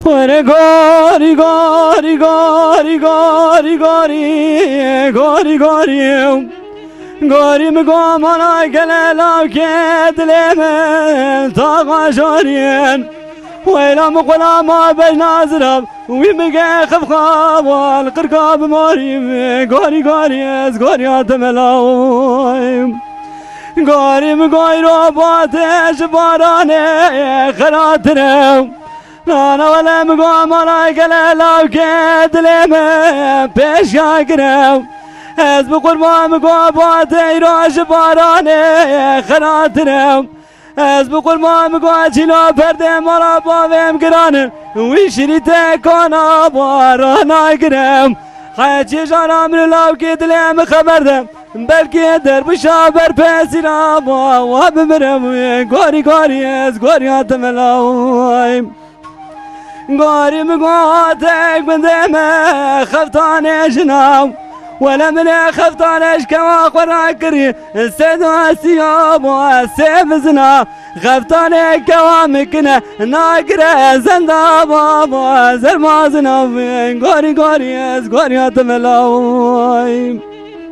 Gori gori gori gori gori gori gori gori gori mi gomana gele lav kedleme tağa jarien ويلا مقلا ما بنازرب ويمقى خفخاب والقرقاب مريم غوري غوري از غوري اتملاوم غوري مغوري روباتش بارانه خراترم انا ولا مقام انا قلال كدلم بيش يقرم از بقربان مقاباتي راش بارانه خراترم از بقول ما مقاچی لا پرده مالا باویم گرانم ویشری تکانا بارا نگرم حیچی جانم رو لاو که دلم خبردم بلکه در بشابر پسیرم و بمرم گاری گاری از گاری آتم لاویم گاری مقاتک بندم خفتان جنام ولا من خفتانش كما قرا كري السيد والسيوب والسيف زنا خفتاني كوامكنا ناقرا زندا بابا زرمازنا غوري غوري از غوري اتملاوي